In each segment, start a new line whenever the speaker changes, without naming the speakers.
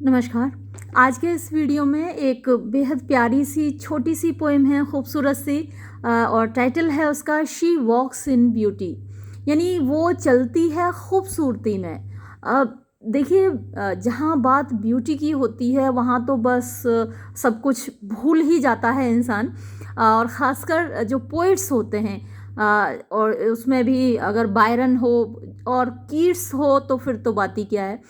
नमस्कार। आज के इस वीडियो में एक बेहद प्यारी सी छोटी सी पोएम है, खूबसूरत सी, और टाइटल है उसका शी वॉक्स इन ब्यूटी, यानी वो चलती है खूबसूरती में। देखिए, जहाँ बात ब्यूटी की होती है वहाँ तो बस सब कुछ भूल ही जाता है इंसान, और ख़ासकर जो पोइट्स होते हैं, और उसमें भी अगर बायरन हो और कीट्स हो तो फिर तो बात ही क्या है।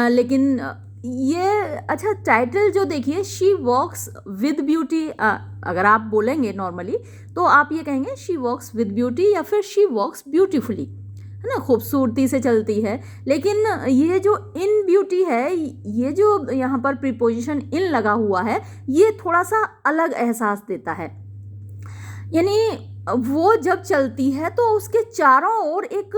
लेकिन ये अच्छा टाइटल जो देखिए, शी वॉक्स विद ब्यूटी, अगर आप बोलेंगे नॉर्मली तो आप ये कहेंगे शी वॉक्स विद ब्यूटी या फिर शी वॉक्स ब्यूटीफुली, है ना, खूबसूरती से चलती है। लेकिन ये जो इन ब्यूटी है, ये जो यहाँ पर प्रीपोजिशन इन लगा हुआ है, ये थोड़ा सा अलग एहसास देता है। यानी वो जब चलती है तो उसके चारों ओर एक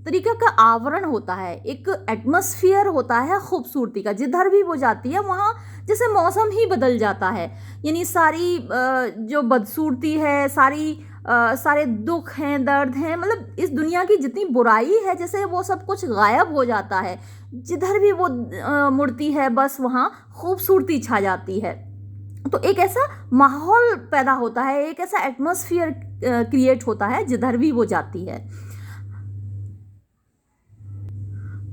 तरीका का आवरण होता है, एक एटमॉस्फेयर होता है खूबसूरती का। जिधर भी वो जाती है वहाँ जैसे मौसम ही बदल जाता है। यानी सारी जो बदसूरती है, सारे दुख हैं, दर्द हैं, मतलब इस दुनिया की जितनी बुराई है, जैसे वो सब कुछ गायब हो जाता है। जिधर भी वो मुड़ती है बस वहाँ खूबसूरती छा जाती है। तो एक ऐसा माहौल पैदा होता है, एक ऐसा एटमॉस्फेयर क्रिएट होता है जिधर भी वो जाती है।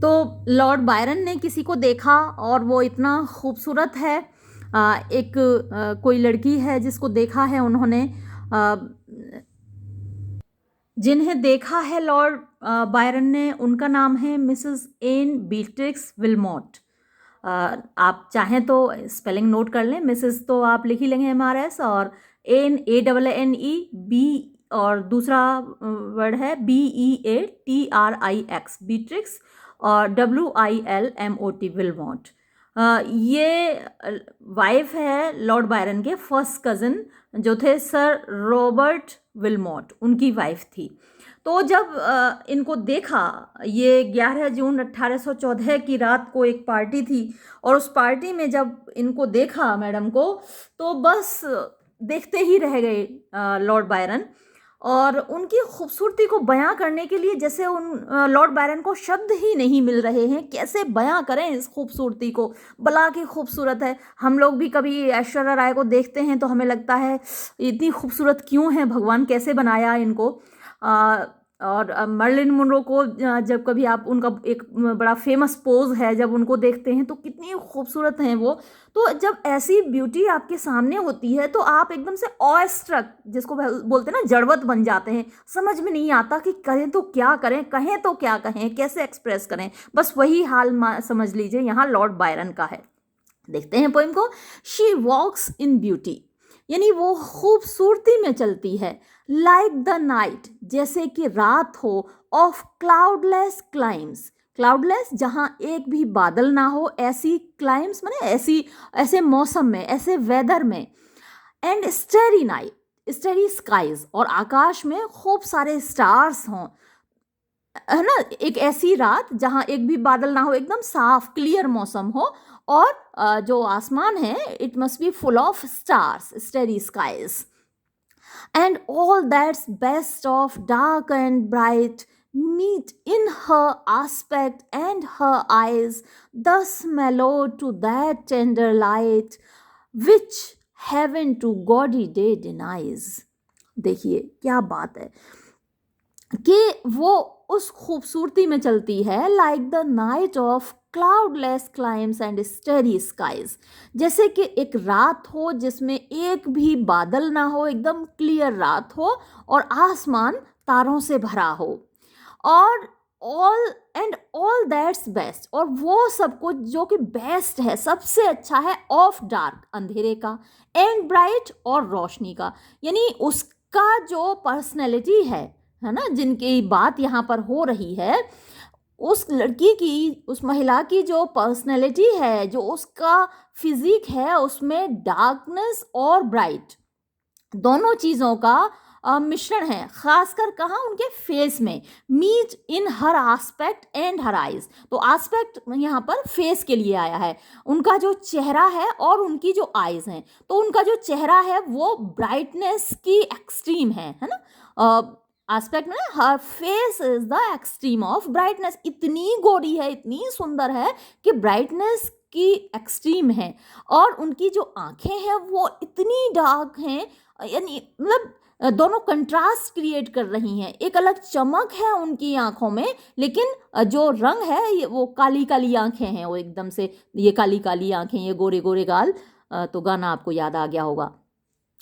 तो लॉर्ड बायरन ने किसी को देखा और वो इतना खूबसूरत है। कोई लड़की है जिसको देखा है उन्होंने, जिन्हें देखा है लॉर्ड बायरन ने, उनका नाम है मिसेस एन बीट्रिक्स विलमोट। आप चाहें तो स्पेलिंग नोट कर लें। मिसेस तो आप लिख ही लेंगे MRS, और NANE और दूसरा वर्ड है BEATRIX, बीट्रिक्स, और WILMOT, विलमोट। ये वाइफ है लॉर्ड बायरन के फर्स्ट कज़न जो थे सर रॉबर्ट विलमोट, उनकी वाइफ थी। तो जब इनको देखा, ये 11 जून 1814 की रात को एक पार्टी थी, और उस पार्टी में जब इनको देखा मैडम को, तो बस देखते ही रह गए लॉर्ड बायरन। और उनकी खूबसूरती को बयां करने के लिए जैसे लॉर्ड बायरन को शब्द ही नहीं मिल रहे हैं, कैसे बयां करें इस खूबसूरती को। भला की खूबसूरत है। हम लोग भी कभी ऐश्वर्या राय को देखते हैं तो हमें लगता है इतनी खूबसूरत क्यों है, भगवान कैसे बनाया इनको। और मर्लिन मोनरो को जब कभी आप उनका एक बड़ा फेमस पोज है, जब उनको देखते हैं तो कितनी खूबसूरत हैं वो। तो जब ऐसी ब्यूटी आपके सामने होती है तो आप एकदम से ऑ स्ट्रक, जिसको बोलते हैं ना, जड़वत बन जाते हैं। समझ में नहीं आता कि करें तो क्या करें, कहें तो क्या कहें, कैसे एक्सप्रेस करें। बस वही हाल समझ लीजिए यहाँ लॉर्ड बायरन का है। देखते हैं पोइम को। शी वॉक्स इन ब्यूटी, यानी वो खूबसूरती में चलती है। लाइक द नाइट, जैसे कि रात हो, ऑफ क्लाउडलेस क्लाइम्स, क्लाउडलेस जहाँ एक भी बादल ना हो, ऐसी क्लाइम्स माने ऐसे मौसम में, ऐसे वेदर में। And starry night, starry skies, और आकाश में खूब सारे स्टार्स हों, है ना। एक ऐसी रात जहाँ एक भी बादल ना हो, एकदम साफ क्लियर मौसम हो, और जो आसमान है it must be full of stars, starry skies. And all that's best of dark and bright meet in her aspect and her eyes, thus mellow to that tender light which heaven to gaudy day denies। देखिए क्या बात है कि वो उस खूबसूरती में चलती है। Like the night of cloudless climes and starry skies, जैसे कि एक रात हो जिसमें एक भी बादल ना हो, एकदम क्लियर रात हो, और आसमान तारों से भरा हो। और ऑल दैट्स बेस्ट, और वो सब कुछ जो कि बेस्ट है, सबसे अच्छा है, ऑफ डार्क, अंधेरे का, एंड ब्राइट, और रोशनी का। यानी उसका जो पर्सनैलिटी है ना, जिनकी बात यहाँ पर हो रही है, उस लड़की की, उस महिला की जो पर्सनैलिटी है, जो उसका फिजिक है, उसमें डार्कनेस और ब्राइट दोनों चीज़ों का मिश्रण है। खासकर कहाँ, उनके फेस में। Meet in her aspect and her eyes, तो आस्पेक्ट यहाँ पर फेस के लिए आया है। उनका जो चेहरा है और उनकी जो आइज हैं, तो उनका जो चेहरा है वो ब्राइटनेस की एक्सट्रीम है ना। एस्पेक्ट में her face is the extreme of brightness. इतनी गोरी है, इतनी सुंदर है कि ब्राइटनेस की एक्सट्रीम है, और उनकी जो आंखें हैं वो इतनी डार्क हैं, यानी मतलब दोनों कंट्रास्ट क्रिएट कर रही हैं, एक अलग चमक है उनकी आंखों में, लेकिन जो रंग है वो काली काली आंखें हैं, वो एकदम से ये काली काली आंखें, ये गोरे गोरे गाल। तो गाना आपको याद आ गया होगा।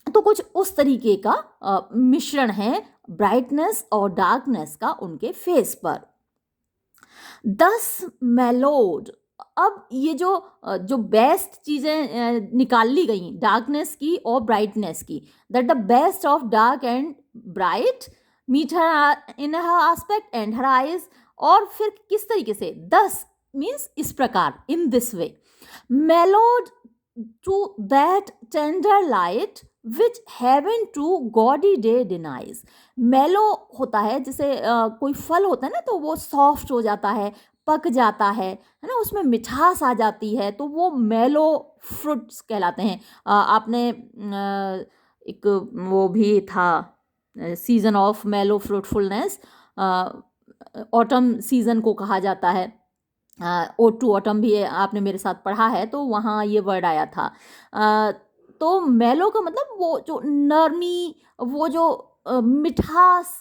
तो कुछ उस तरीके का मिश्रण है ब्राइटनेस और डार्कनेस का उनके फेस पर। दस मेलोड, अब ये जो बेस्ट चीज़ें निकाल ली गई डार्कनेस की और ब्राइटनेस की, that the best of dark and bright meet her in her aspect and her eyes. और फिर किस तरीके से, 10 मीन्स इस प्रकार, in this way, mellowed to that tender light which heaven to gaudy day denies. Mellow होता है, जैसे कोई फल होता है ना, तो वो सॉफ्ट हो जाता है, पक जाता है ना, उसमें मिठास आ जाती है, तो वो मेलो फ्रूट्स कहलाते हैं। आपने एक वो भी था, सीजन ऑफ मेलो फ्रूटफुलनेस, ऑटम सीजन को कहा जाता है। ओड टू ऑटम भी आपने मेरे साथ पढ़ा है, तो वहाँ ये वर्ड आया था। तो मेलो का मतलब वो जो नरमी, वो जो मिठास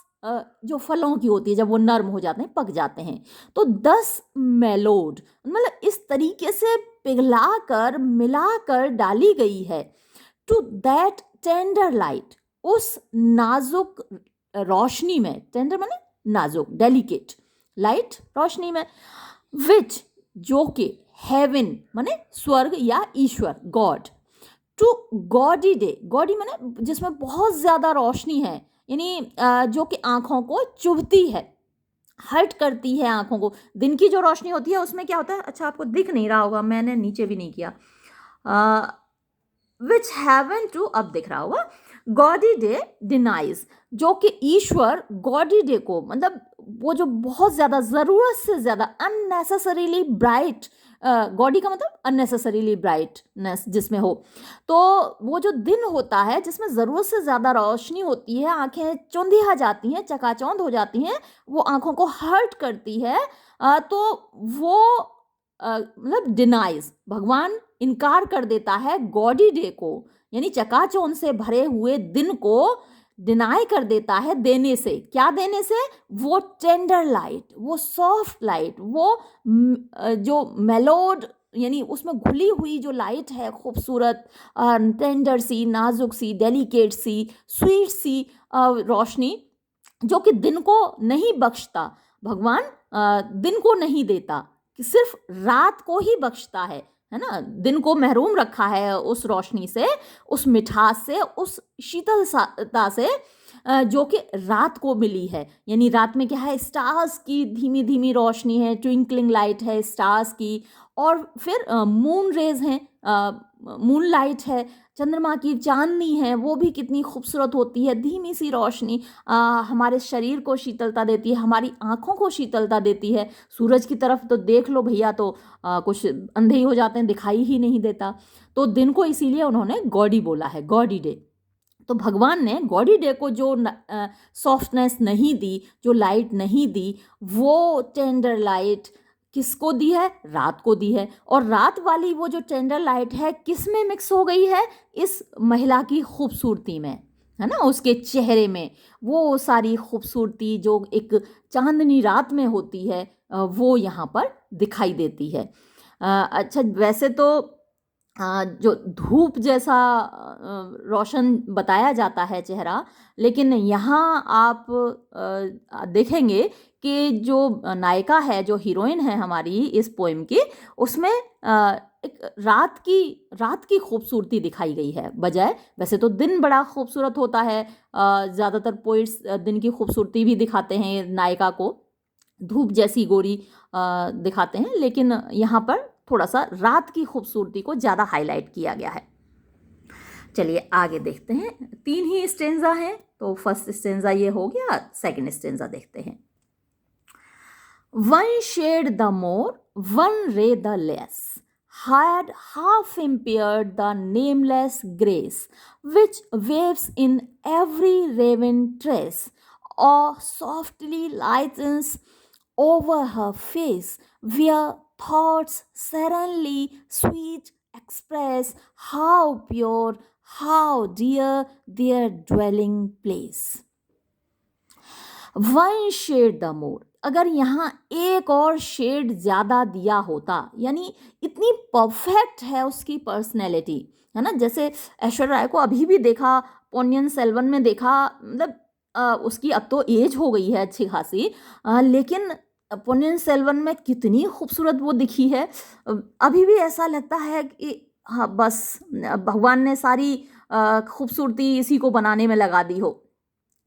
जो फलों की होती है, जब वो नर्म हो जाते हैं, पक जाते हैं। तो 10 मेलोड मतलब इस तरीके से पिघला कर, मिलाकर डाली गई है, टू दैट टेंडर लाइट, उस नाजुक रोशनी में, टेंडर माने नाजुक, डेलिकेट, लाइट रोशनी में, विच जो कि हेवन माने स्वर्ग या ईश्वर, god, to gaudy day, gaudy माने जिसमें बहुत ज़्यादा रोशनी है, यानी जो कि आँखों को चुभती है, हर्ट करती है आँखों को। दिन की जो रोशनी होती है उसमें क्या होता है, अच्छा आपको दिख नहीं रहा होगा, मैंने नीचे भी नहीं किया, विच हैवन टू, अब दिख रहा होगा, गॉडी डे डिनाइज, जो कि ईश्वर गॉडी डे को, मतलब वो जो बहुत ज़्यादा, ज़रूरत से ज़्यादा, अननेसेसरीली ब्राइट, गॉडी का मतलब अननेसेसरीली ब्राइटनेस जिसमें हो, तो वो जो दिन होता है जिसमें ज़रूरत से ज़्यादा रोशनी होती है, आंखें चौंधिया जाती हैं, चकाचौंध हो जाती हैं, वो आंखों को हर्ट करती है, तो वो मतलब डिनाइज, भगवान इनकार कर देता है गॉडी डे को, यानी चकाचौंध से भरे हुए दिन को डिनाई कर देता है देने से। क्या देने से? वो टेंडर लाइट, वो सॉफ्ट लाइट, वो जो मेलोड, यानी उसमें घुली हुई जो लाइट है, खूबसूरत, टेंडर सी, नाजुक सी, डेलिकेट सी, स्वीट सी रोशनी, जो कि दिन को नहीं बख्शता, भगवान दिन को नहीं देता, कि सिर्फ रात को ही बख्शता है ना, दिन को महरूम रखा है उस रोशनी से, उस मिठास से, उस शीतलता से, जो कि रात को मिली है। यानी रात में क्या है, स्टार्स की धीमी धीमी रोशनी है, ट्विंकलिंग लाइट है स्टार्स की, और फिर मून रेज हैं, मून लाइट है, चंद्रमा की चांदनी है, वो भी कितनी खूबसूरत होती है, धीमी सी रोशनी हमारे शरीर को शीतलता देती है, हमारी आँखों को शीतलता देती है। सूरज की तरफ तो देख लो भैया, तो कुछ अंधे ही हो जाते हैं, दिखाई ही नहीं देता। तो दिन को इसीलिए उन्होंने गॉडी बोला है, गॉडी डे। तो भगवान ने गॉडी डे को जो सॉफ्टनेस नहीं दी, जो लाइट नहीं दी, वो टेंडर लाइट किसको दी है? रात को दी है। और रात वाली वो जो टेंडर लाइट है किस में मिक्स हो गई है? इस महिला की खूबसूरती में, है ना, उसके चेहरे में वो सारी खूबसूरती जो एक चांदनी रात में होती है, वो यहाँ पर दिखाई देती है। अच्छा, वैसे तो जो धूप जैसा रोशन बताया जाता है चेहरा, लेकिन यहाँ आप देखेंगे कि जो नायिका है, जो हीरोइन है हमारी इस पोएम की, उसमें एक रात की खूबसूरती दिखाई गई है बजाय, वैसे तो दिन बड़ा खूबसूरत होता है, ज़्यादातर पोइट्स दिन की खूबसूरती भी दिखाते हैं नायिका को, धूप जैसी गोरी दिखाते हैं, लेकिन यहाँ पर थोड़ा सा रात की खूबसूरती को ज़्यादा हाईलाइट किया गया है। चलिए आगे देखते हैं। 3 ही स्टेंजा हैं, तो फर्स्ट स्टेंजा ये हो गया, सेकंड स्टेंजा देखते हैं। One shade the more, one ray the less, had half impaired the nameless grace, which waves in every raven tress, or softly lightens over her face, where thoughts serenely sweet express how pure, how dear their dwelling place. One shade the more, अगर यहाँ एक और shade ज़्यादा दिया होता, यानी इतनी perfect है उसकी पर्सनैलिटी, है ना. जैसे ऐश्वर्या राय को अभी भी देखा, पोन्नियन सेल्वन में देखा, मतलब उसकी अब तो एज हो गई है अच्छी खासी, लेकिन पोन्नियन सेल्वन में कितनी खूबसूरत वो दिखी है. अभी भी ऐसा लगता है कि हाँ बस भगवान ने सारी खूबसूरती इसी को बनाने में लगा दी हो.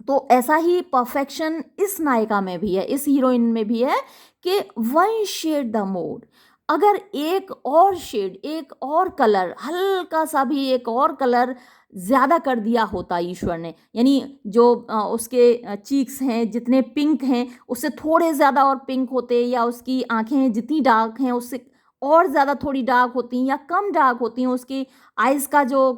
तो ऐसा ही परफेक्शन इस नायिका में भी है, इस हीरोइन में भी है कि वन शेड द मोर, अगर एक और शेड, एक और कलर, हल्का सा भी एक और कलर ज़्यादा कर दिया होता ईश्वर ने, यानी जो उसके चीक्स हैं जितने पिंक हैं उससे थोड़े ज़्यादा और पिंक होते, या उसकी आंखें जितनी डार्क हैं उससे और ज़्यादा थोड़ी डार्क होती, या कम डार्क होती हैं, उसकी आइज़ का जो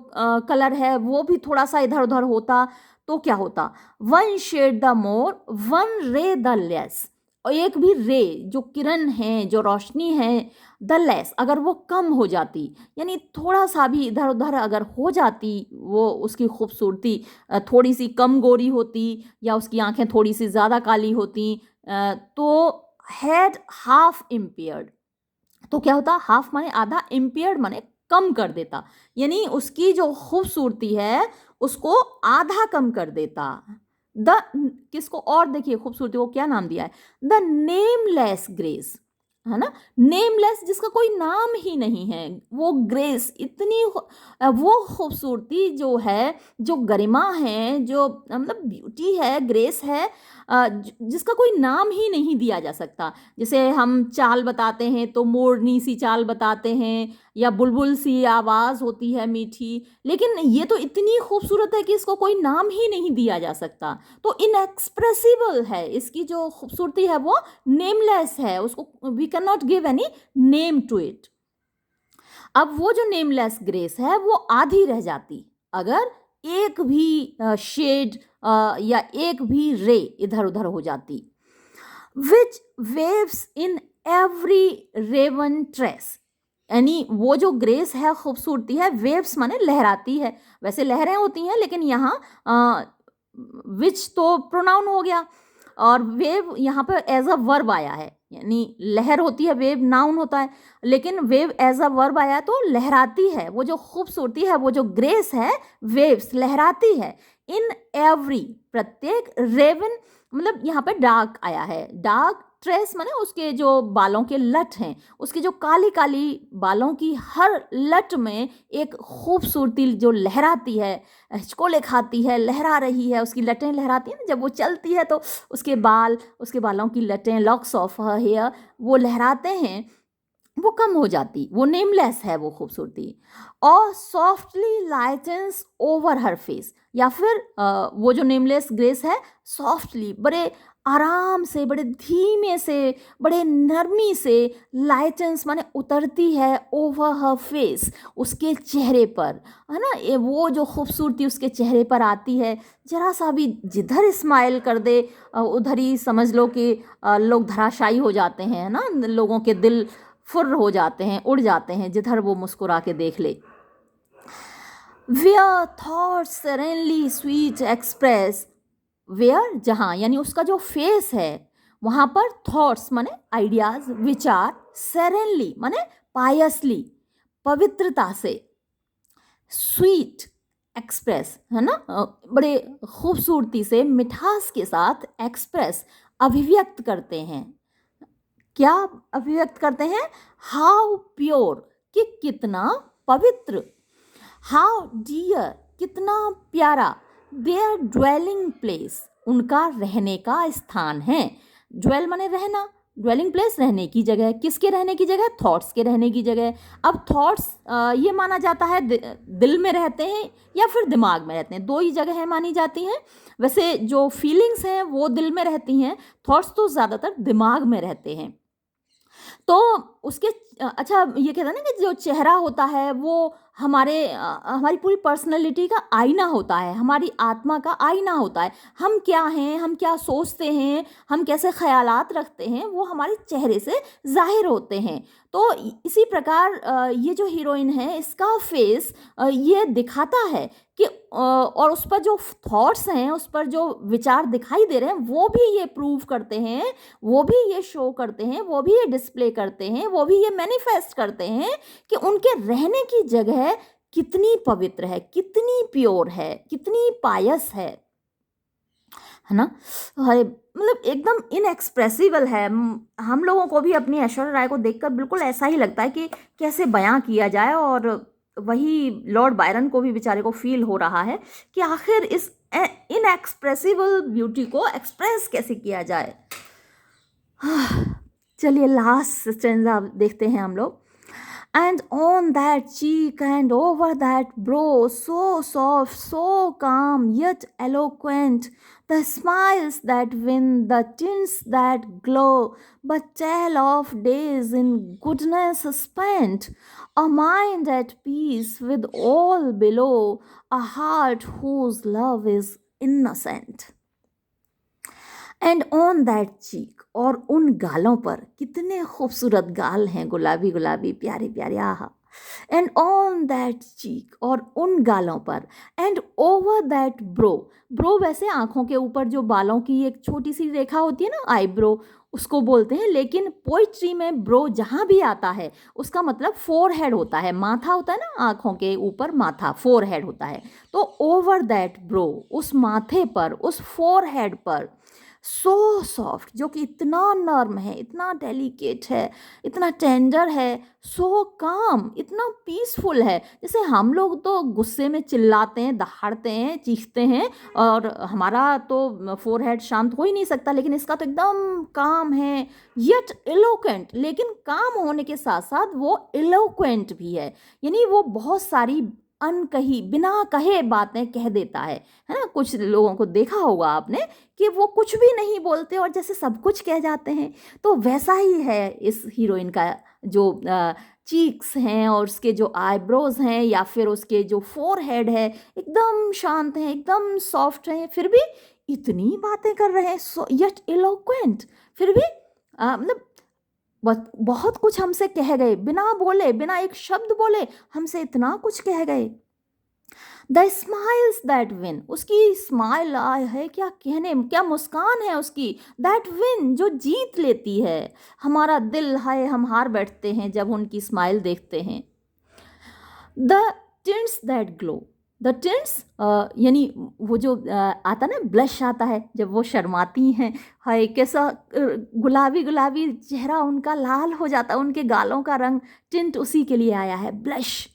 कलर है वो भी थोड़ा सा इधर उधर होता, तो क्या होता. One shade the more, one ray the less, और एक भी रे जो किरण है, जो रोशनी है, द लेस, अगर वो कम हो जाती, यानी थोड़ा सा भी इधर उधर अगर हो जाती, वो उसकी खूबसूरती थोड़ी सी कम गोरी होती, या उसकी आंखें थोड़ी सी ज़्यादा काली होती, तो हैड हाफ इम्पेयर्ड, तो क्या होता, हाफ माने आधा, इम्पेयर्ड माने कम कर देता, यानी उसकी जो खूबसूरती है उसको आधा कम कर देता. द किसको, और देखिए खूबसूरती को क्या नाम दिया है, द नेमलेस ग्रेस, है ना. नेमलेस, जिसका कोई नाम ही नहीं है, वो ग्रेस, इतनी वो खूबसूरती जो है, जो गरिमा है, जो मतलब ब्यूटी है, ग्रेस है, जिसका कोई नाम ही नहीं दिया जा सकता. जैसे हम चाल बताते हैं तो मोरनी सी चाल बताते हैं, या बुलबुल सी आवाज़ होती है मीठी, लेकिन ये तो इतनी खूबसूरत है कि इसको कोई नाम ही नहीं दिया जा सकता. तो इनएक्सप्रेसिबल है, इसकी जो खूबसूरती है वो नेमलेस है, उसको we cannot give any name to it. अब वो जो नेमलेस ग्रेस है वो आधी रह जाती अगर एक भी शेड या एक भी रे इधर उधर हो जाती. Which waves in every raven tress, यानी वो जो ग्रेस है, खूबसूरती है, वेव्स माने लहराती है, वैसे लहरें होती हैं लेकिन यहाँ विच तो प्रोनाउन हो गया, और वेव यहाँ पर एज अ वर्ब आया है, यानी लहर होती है, वेव नाउन होता है, लेकिन वेव एज अ वर्ब आया तो लहराती है. वो जो खूबसूरती है, वो जो ग्रेस है, वेव्स लहराती है. इन एवरी, प्रत्येक, रेवन मतलब यहाँ पे डार्क आया है, डार्क ट्रेस माने उसके जो बालों के लट हैं, उसकी जो काली काली बालों की हर लट में एक खूबसूरती जो लहराती है, हिचकोले खाती है, लहरा रही है, उसकी लटें लहराती हैं ना, जब वो चलती है तो उसके बाल, उसके बालों की लटें, लॉक्स ऑफ हर हेयर, वो लहराते हैं, वो कम हो जाती, वो नेमलेस है वो खूबसूरती. और सॉफ्टली लाइटन्स ओवर हर फेस, या फिर वो जो नेमलेस ग्रेस है सॉफ्टली, बड़े आराम से, बड़े धीमे से, बड़े नरमी से, लाइटन्स माने उतरती है, ओवर हर फेस, उसके चेहरे पर, है ना. वो जो खूबसूरती उसके चेहरे पर आती है, जरा सा भी जिधर स्माइल कर दे उधर ही समझ लो कि लोग धराशायी हो जाते हैं, है ना, लोगों के दिल फुर्र हो जाते हैं, उड़ जाते हैं जिधर वो मुस्कुरा के देख ले. Where thoughts suddenly sweet express, where जहाँ, यानी उसका जो फेस है वहाँ पर थॉट्स माने आइडियाज, विचार, सडनली माने पायसली, पवित्रता से, स्वीट एक्सप्रेस, है ना, बड़े खूबसूरती से, मिठास के साथ, एक्सप्रेस अभिव्यक्त करते हैं. क्या अभिव्यक्त करते हैं, हाउ प्योर, कि कितना पवित्र, हाउ डियर, कितना प्यारा, देयर ड्वेलिंग प्लेस, उनका रहने का स्थान है. ड्वेल माने रहना, ड्वेलिंग प्लेस रहने की जगह, किसके रहने की जगह, थॉट्स के रहने की जगह. अब थॉट्स ये माना जाता है दिल में रहते हैं या फिर दिमाग में रहते हैं, दो ही जगह मानी जाती हैं. वैसे जो फीलिंग्स हैं वो दिल में रहती हैं, थॉट्स तो ज़्यादातर दिमाग में रहते हैं. तो उसके अच्छा ये कहते हैं ना कि जो चेहरा होता है वो हमारी पूरी पर्सनैलिटी का आईना होता है, हमारी आत्मा का आईना होता है। हम क्या हैं, हम क्या सोचते हैं, हम कैसे ख़यालात रखते हैं, वो हमारे चेहरे से ज़ाहिर होते हैं। तो इसी प्रकार ये जो हीरोइन है इसका फेस ये दिखाता है कि और उस पर जो थॉट्स हैं, उस पर जो विचार दिखाई दे रहे हैं, वो भी ये प्रूव करते हैं, वो भी ये शो करते हैं, वो भी ये डिस्प्ले करते हैं, वो भी ये मैनिफेस्ट करते हैं कि उनके रहने की जगह कितनी पवित्र है, कितनी प्योर है, कितनी पायस है ना? अरे मतलब एकदम इनएक्सप्रेसिबल है। हम लोगों को भी अपनी ऐश्वर्या राय को देखकर बिल्कुल ऐसा ही लगता है कि कैसे बयां किया जाए, और वही लॉर्ड बायरन को भी बेचारे को फील हो रहा है कि आखिर इस इनएक्सप्रेसिबल ब्यूटी को एक्सप्रेस कैसे किया जाए। चलिए लास्ट स्टेंजा देखते हैं हम लोग। And on that cheek and over that brow, so soft, so calm, yet eloquent, the smiles that win, the tints that glow, but tell of days in goodness spent, a mind at peace with all below, a heart whose love is innocent. And on that cheek, और उन गालों पर, कितने खूबसूरत गाल हैं, गुलाबी गुलाबी प्यारे प्यारे, आहा। एंड ऑन दैट चीक, और उन गालों पर, and over that bro, bro वैसे आँखों के ऊपर जो बालों की एक छोटी सी रेखा होती है ना, आईब्रो, उसको बोलते हैं। लेकिन पोइट्री में ब्रो जहाँ भी आता है उसका मतलब फोरहेड होता है, माथा होता है ना, आँखों के ऊपर माथा, फोरहेड होता है। तो ओवर दैट ब्रो, उस माथे पर, उस फोरहेड पर, सो सॉफ्ट, जो कि इतना नर्म है, इतना डेलिकेट है, इतना टेंडर है, सो काम, इतना पीसफुल है। जैसे हम लोग तो गुस्से में चिल्लाते हैं, दहाड़ते हैं, चीखते हैं, और हमारा तो फोरहेड शांत हो ही नहीं सकता, लेकिन इसका तो एकदम काम है, यट एलोक्वेंट, लेकिन काम होने के साथ साथ वो एलोक्वेंट भी है, यानी वो बहुत सारी अनकही, बिना कहे बातें कह देता है ना। कुछ लोगों को देखा होगा आपने कि वो कुछ भी नहीं बोलते और जैसे सब कुछ कह जाते हैं, तो वैसा ही है इस हीरोइन का जो चीक्स हैं और उसके जो आईब्रोज हैं या फिर उसके जो फोरहेड है, एकदम शांत हैं, एकदम सॉफ्ट हैं, फिर भी इतनी बातें कर रहे हैं, यट एलोक्वेंट, फिर भी मतलब बहुत कुछ हमसे कह गए, बिना बोले, बिना एक शब्द बोले हमसे इतना कुछ कह गए। द स्माइल्स दैट विन, उसकी स्माइल है, क्या कहने, क्या मुस्कान है उसकी, दैट विन, जो जीत लेती है हमारा दिल, है हम हार बैठते हैं जब उनकी स्माइल देखते हैं। The tints that glow, the tints यानी वो जो आता ना, ब्लश आता है जब वो शर्माती हैं, हाय कैसा गुलाबी गुलाबी चेहरा उनका लाल हो जाता है, उनके गालों का रंग टिंट उसी के लिए आया है, ब्लश।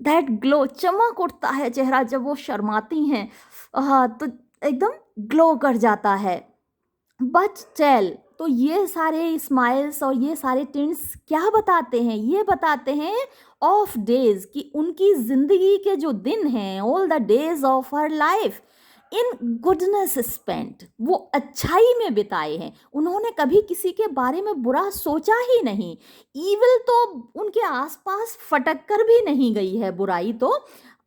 दैट ग्लो, चमक उठता है चेहरा जब वो शर्माती हैं, तो एकदम ग्लो कर जाता है। बट टेल, तो ये सारे स्माइल्स और ये सारे टिंट्स क्या बताते हैं, ये बताते हैं ऑफ डेज, कि उनकी जिंदगी के जो दिन हैं, all the days of her life in goodness spent, वो अच्छाई में बिताए हैं, उन्होंने कभी किसी के बारे में बुरा सोचा ही नहीं, ईविल तो उनके आसपास फटक कर भी नहीं गई है, बुराई तो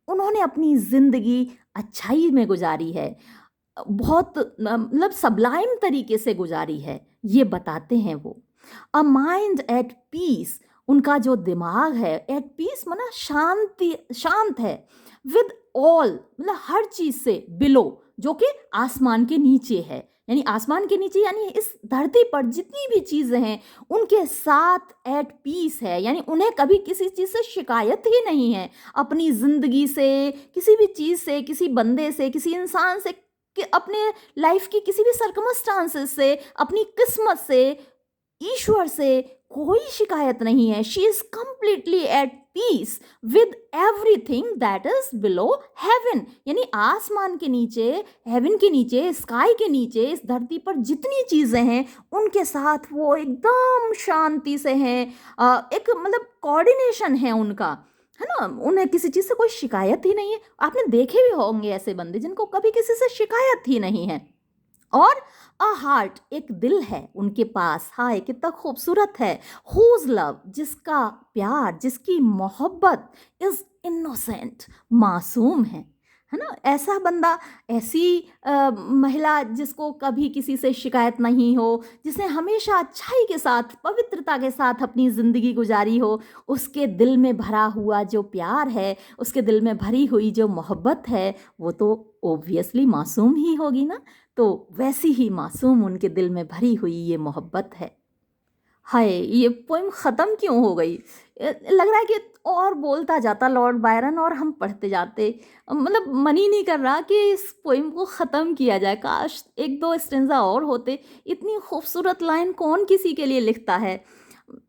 उन्होंने अपनी ज़िंदगी अच्छाई में गुजारी है, बहुत मतलब सबलाइम तरीके से गुजारी है, ये बताते हैं वो। अ माइंड एट पीस, उनका जो दिमाग है, एट पीस माना शांति, शांत है, विद ऑल मतलब हर चीज़ से, बिलो जो कि आसमान के नीचे है, यानी आसमान के नीचे यानी इस धरती पर जितनी भी चीज़ें हैं उनके साथ एट पीस है, यानी उन्हें कभी किसी चीज़ से शिकायत ही नहीं है, अपनी ज़िंदगी से, किसी भी चीज़ से, किसी बंदे से, किसी इंसान से, कि अपने लाइफ की किसी भी सर्कमस्टांसेस से, अपनी किस्मत से, ईश्वर से कोई शिकायत नहीं है। She is completely at peace with everything that is below heaven, यानी आसमान के नीचे, हेवन के नीचे, स्काई के नीचे, इस धरती पर जितनी चीज़ें हैं उनके साथ वो एकदम शांति से हैं, एक मतलब कोऑर्डिनेशन है उनका, है ना, उन्हें किसी चीज़ से कोई शिकायत ही नहीं है। आपने देखे भी होंगे ऐसे बंदे जिनको कभी किसी से शिकायत ही नहीं है। और अ हार्ट, एक दिल है उनके पास, हाय कितना खूबसूरत है। हुज लव, जिसका प्यार, जिसकी मोहब्बत इज इनोसेंट, मासूम है ना। ऐसा बंदा, ऐसी महिला जिसको कभी किसी से शिकायत नहीं हो, जिसने हमेशा अच्छाई के साथ, पवित्रता के साथ अपनी ज़िंदगी गुजारी हो, उसके दिल में भरा हुआ जो प्यार है, उसके दिल में भरी हुई जो मोहब्बत है, वो तो ओब्वियसली मासूम ही होगी ना। तो वैसी ही मासूम उनके दिल में भरी हुई ये मोहब्बत है। हाय, ये पोइम ख़त्म क्यों हो गई? लग रहा है कि और बोलता जाता लॉर्ड बायरन और हम पढ़ते जाते। मतलब मन ही नहीं कर रहा कि इस पोइम को ख़त्म किया जाए। काश एक दो स्टेंजा और होते। इतनी खूबसूरत लाइन कौन किसी के लिए लिखता है।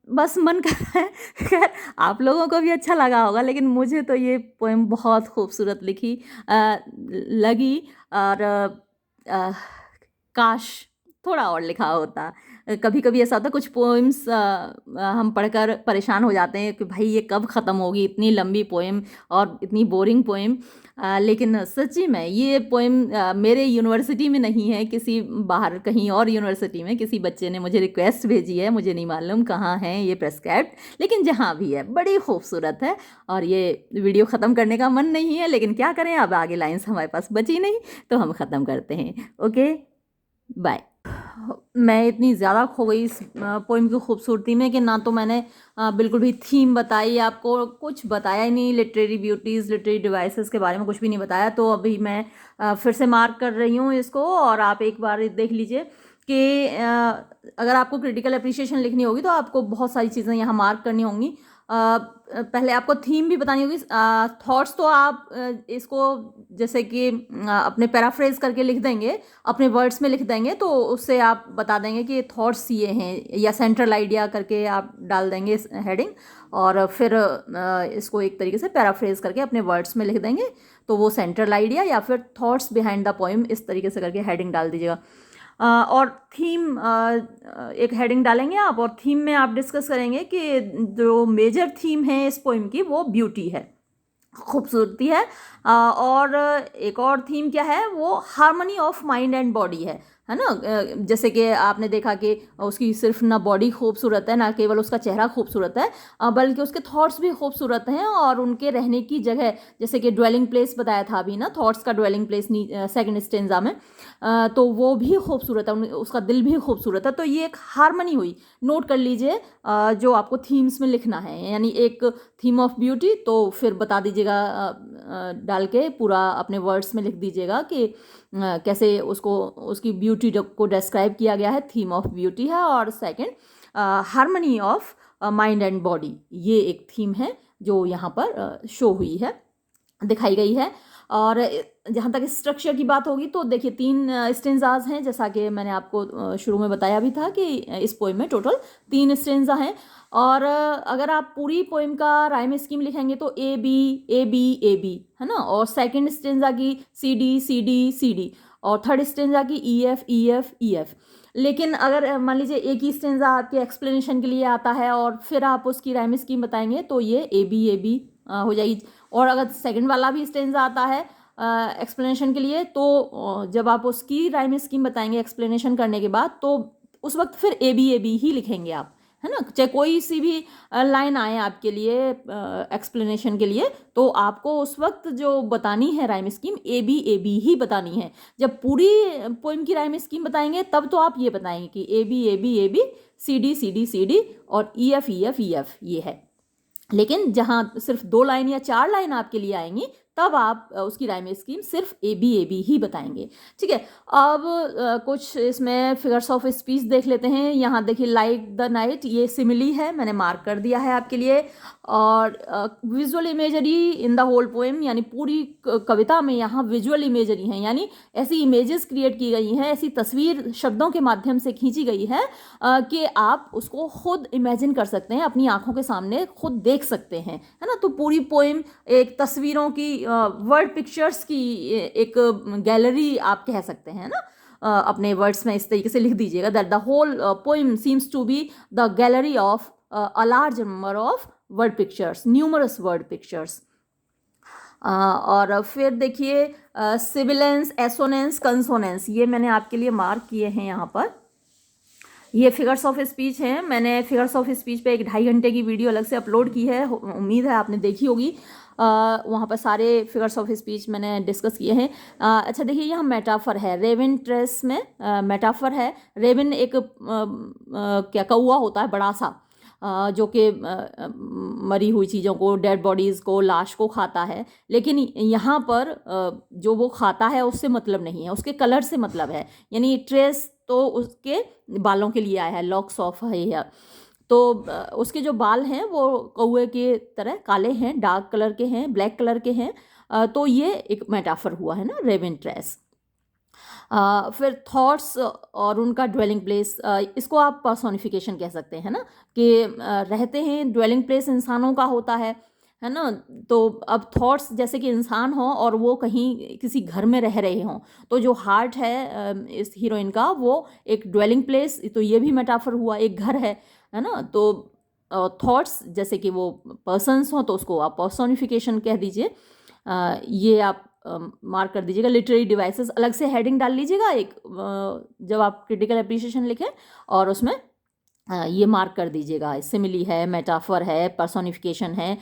बस मन कर रहा है। खैर, आप लोगों को भी अच्छा लगा होगा, लेकिन मुझे तो ये पोइम बहुत खूबसूरत लगी। और काश थोड़ा और लिखा होता। कभी कभी ऐसा होता है, कुछ पोएम्स हम पढ़कर परेशान हो जाते हैं कि भाई ये कब ख़त्म होगी, इतनी लंबी पोएम और इतनी बोरिंग पोएम। लेकिन सच्ची में ये पोएम मेरे यूनिवर्सिटी में नहीं है, किसी बाहर कहीं और यूनिवर्सिटी में किसी बच्चे ने मुझे रिक्वेस्ट भेजी है। मुझे नहीं मालूम कहाँ है ये प्रेस्क्राइब्ड, लेकिन जहाँ भी है बड़ी खूबसूरत है। और ये वीडियो ख़त्म करने का मन नहीं है, लेकिन क्या करें, अब आगे लाइन्स हमारे पास बची नहीं, तो हम ख़त्म करते हैं। Okay, bye. मैं इतनी ज़्यादा खो गई इस पोइम की खूबसूरती में कि ना तो मैंने बिल्कुल भी थीम बताई, आपको कुछ बताया ही नहीं, लिटरेरी ब्यूटीज़, लिटरेरी डिवाइसेस के बारे में कुछ भी नहीं बताया। तो अभी मैं फिर से मार्क कर रही हूँ इसको, और आप एक बार देख लीजिए कि अगर आपको क्रिटिकल अप्रिशिएशन लिखनी होगी तो आपको बहुत सारी चीज़ें यहाँ मार्क करनी होंगी। पहले आपको थीम भी बतानी होगी। थॉट्स तो आप इसको जैसे कि अपने पैराफ्रेज करके लिख देंगे, अपने वर्ड्स में लिख देंगे, तो उससे आप बता देंगे कि थॉट्स ये हैं, या सेंट्रल आइडिया करके आप डाल देंगे हेडिंग, और फिर इसको एक तरीके से पैराफ्रेज करके अपने वर्ड्स में लिख देंगे, तो वो सेंट्रल आइडिया या फिर थॉट्स बिहाइंड द पोएम, इस तरीके से करके हेडिंग डाल दीजिएगा। और थीम एक हेडिंग डालेंगे आप, और थीम में आप डिस्कस करेंगे कि जो मेजर थीम है इस पोइम की वो ब्यूटी है, खूबसूरती है। और एक और थीम क्या है, वो harmony of mind and body है ना। जैसे कि आपने देखा कि उसकी सिर्फ ना बॉडी खूबसूरत है, ना केवल उसका चेहरा खूबसूरत है, बल्कि उसके थॉट्स भी खूबसूरत हैं, और उनके रहने की जगह, जैसे कि ड्वेलिंग प्लेस बताया था अभी ना, थॉट्स का ड्वेलिंग प्लेस सेकंड स्टेंजा में, तो वो भी खूबसूरत है, उसका दिल भी खूबसूरत है। तो ये एक हार्मनी हुई। नोट कर लीजिए जो आपको थीम्स में लिखना है, यानी एक थीम ऑफ ब्यूटी, तो फिर बता दीजिएगा, डाल के पूरा अपने वर्ड्स में लिख दीजिएगा कि कैसे उसको, उसकी ब्यूटी को डिस्क्राइब किया गया है। थीम ऑफ ब्यूटी है, और second harmony of mind and body, ये एक थीम है जो यहाँ पर शो हुई है, दिखाई गई है। और जहाँ तक स्ट्रक्चर की बात होगी तो देखिए 3 स्टेंजाज हैं, जैसा कि मैंने आपको शुरू में बताया भी था कि इस पोएम में टोटल 3 स्टेंजा हैं। और अगर आप पूरी पोएम का राइम स्कीम लिखेंगे तो A B A B A B, है ना। और सेकंड स्टेंजा की C D C D C D, और थर्ड स्टेंजा की E F E F E F. लेकिन अगर मान लीजिए एक ही स्टेंजा आपके एक्सप्लेनेशन के लिए आता है और फिर आप उसकी राइम स्कीम बताएंगे तो ये ए बी हो जाएगी। और अगर सेकंड वाला भी स्टेंजा आता है एक्सप्लेनेशन के लिए, तो जब आप उसकी राइम स्कीम बताएंगे एक्सप्लेनेशन करने के बाद, तो उस वक्त फिर ए बी ही लिखेंगे आप, है ना। चाहे कोई सी भी लाइन आए आपके लिए एक्सप्लेनेशन के लिए, तो आपको उस वक्त जो बतानी है राइम स्कीम ए बी ही बतानी है। जब पूरी पोइम की राइम स्कीम बताएंगे तब तो आप ये बताएंगे कि ए बी सी डी और ई एफ ये है। लेकिन जहाँ सिर्फ 2 लाइन या 4 लाइन आपके लिए आएंगी, तब आप उसकी राइम स्कीम सिर्फ ए बी ही बताएंगे। ठीक है। अब कुछ इसमें फिगर्स ऑफ स्पीच देख लेते हैं। यहाँ देखिए, लाइक द नाइट, ये सिमिली है, मैंने मार्क कर दिया है आपके लिए। और visual imagery in the whole poem, यानी पूरी कविता में यहाँ विजुअल इमेजरी है, यानी ऐसी इमेजेस क्रिएट की गई हैं, ऐसी तस्वीर शब्दों के माध्यम से खींची गई है कि आप उसको खुद इमेजिन कर सकते हैं, अपनी आंखों के सामने खुद देख सकते हैं, है ना। तो पूरी पोएम एक तस्वीरों की, वर्ड पिक्चर्स की एक गैलरी आप कह सकते हैं ना। अपने वर्ड्स में इस तरीके से लिख दीजिएगा that the whole poem seems to be the gallery of a large number of word pictures, numerous word pictures. और फिर देखिए सिबिलेंस, एसोनेंस, कंसोनेंस, ये मैंने आपके लिए मार्क किए हैं यहाँ पर। ये फिगर्स ऑफ स्पीच हैं। मैंने फिगर्स ऑफ स्पीच पे 1-2.5 घंटे की वीडियो अलग से अपलोड की है, उम्मीद है आपने देखी होगी। वहाँ पर सारे फिगर्स ऑफ स्पीच मैंने डिस्कस किए हैं। अच्छा देखिए, यहाँ मेटाफर है, रेवन ट्रेस में मेटाफर है। रेवन एक क्या कौवा होता है बड़ा सा, जो कि मरी हुई चीज़ों को, डेड बॉडीज़ को, लाश को खाता है। लेकिन यहाँ पर जो वो खाता है उससे मतलब नहीं है, उसके कलर से मतलब है। यानी ट्रेस तो उसके बालों के लिए आया है, लॉक्स ऑफ हेयर। तो उसके जो बाल हैं वो कौवे के तरह काले हैं, डार्क कलर के हैं, ब्लैक कलर के हैं। तो ये एक मेटाफर हुआ है ना, रेवन ट्रेस। फिर थॉट्स और उनका ड्वेलिंग प्लेस, इसको आप पर्सोनिफिकेशन कह सकते हैं ना, कि रहते हैं, ड्वेलिंग प्लेस इंसानों का होता है ना। तो अब थॉट्स जैसे कि इंसान हो और वो कहीं किसी घर में रह रहे हों, तो जो हार्ट है इस हीरोइन का, वो एक ड्वेलिंग प्लेस, तो ये भी मेटाफर हुआ, एक घर है ना। तो थॉट्स जैसे कि वो पर्सन्स हों तो उसको आप पर्सोनिफिकेशन कह दीजिए। ये आप मार्क कर दीजिएगा। लिटरेरी डिवाइसेस अलग से हेडिंग डाल लीजिएगा एक, जब आप क्रिटिकल एप्रिसिएशन लिखें, और उसमें ये मार्क कर दीजिएगा, सिमिली है, मेटाफर है, पर्सोनिफिकेशन है,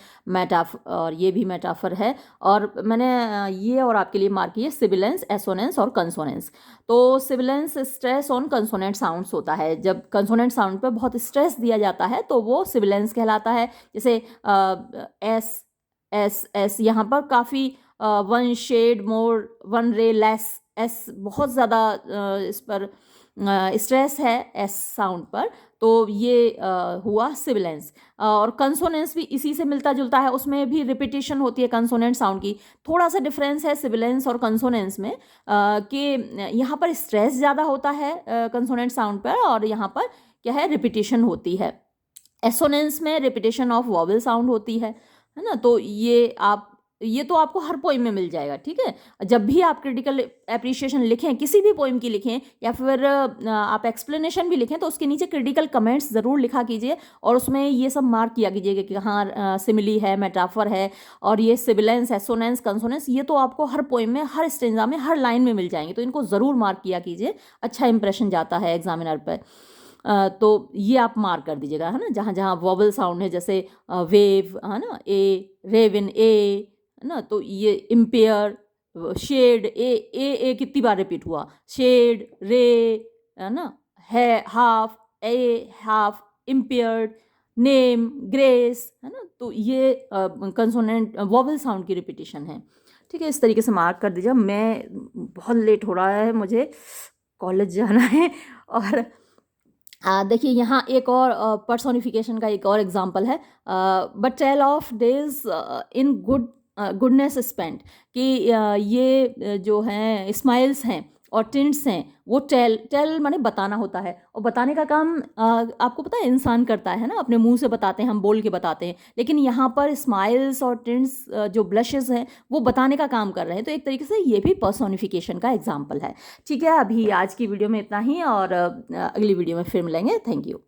और ये भी मेटाफर है। और मैंने ये और आपके लिए मार्क किए सिबिलेंस, एसोनेंस और कंसोनेंस। तो sibilance stress on consonant sounds होता है। जब कंसोनेंट साउंड पर बहुत स्ट्रेस दिया जाता है तो वो सिबिलेंस कहलाता है। जैसे एस, एस, एस, यहाँ पर काफ़ी वन शेड मोर, वन रे लेस, एस बहुत ज़्यादा इस पर स्ट्रेस है एस साउंड पर, तो ये हुआ सिबिलेंस। और कंसोनेंस भी इसी से मिलता जुलता है, उसमें भी रिपीटिशन होती है कंसोनेंट साउंड की। थोड़ा सा डिफरेंस है सिबिलेंस और कंसोनेंस में, कि यहाँ पर स्ट्रेस ज़्यादा होता है कंसोनेंट साउंड पर, और यहाँ पर क्या है, रिपीटिशन होती है। एसोनेंस में रिपीटिशन ऑफ वॉवल साउंड होती है ना। तो ये तो आपको हर पोइम में मिल जाएगा, ठीक है। जब भी आप क्रिटिकल एप्रिसिएशन लिखें, किसी भी पोइम की लिखें, या फिर आप एक्सप्लेनेशन भी लिखें, तो उसके नीचे क्रिटिकल कमेंट्स ज़रूर लिखा कीजिए, और उसमें ये सब मार्क किया कीजिएगा कि हाँ सिमिली है, मेटाफर है, और ये सिबिलेंस, एसोनेंस, कंसोनेंस, ये तो आपको हर पोइम में, हर स्टेंजा में, हर लाइन में मिल जाएंगे। तो इनको ज़रूर मार्क किया कीजिए, अच्छा इंप्रेशन जाता है एग्जामिनर पर। तो ये आप मार्क कर दीजिएगा, है ना। जहाँ जहाँ वॉवल साउंड है, जैसे वेव, है ना, ए, रेविन, ए, है ना। तो ये इम्पेयर, शेड, ए कितनी बार रिपीट हुआ, शेड, रे, है ना, है, हाफ, ए, हाफ, इम्पेयर्ड, नेम, ग्रेस, है ना। तो ये कंसोनेंट वॉवल साउंड की रिपीटिशन है, ठीक है। इस तरीके से मार्क कर दीजिए। मैं बहुत लेट हो रहा है, मुझे कॉलेज जाना है। और देखिए यहाँ एक और पर्सोनिफिकेशन का एक और एग्जांपल है, but tale of days in goodness spent, कि ये जो हैं स्माइल्स हैं और टिंट्स हैं, वो टेल माने बताना होता है, और बताने का काम आपको पता है इंसान करता है ना, अपने मुंह से बताते हैं, हम बोल के बताते हैं। लेकिन यहाँ पर स्माइल्स और टिंट्स जो ब्लशेस हैं वो बताने का काम कर रहे हैं। तो एक तरीके से ये भी पर्सोनिफिकेशन का एग्जाम्पल है, ठीक है। अभी आज की वीडियो में इतना ही, और अगली वीडियो में फिर मिलेंगे। Thank you.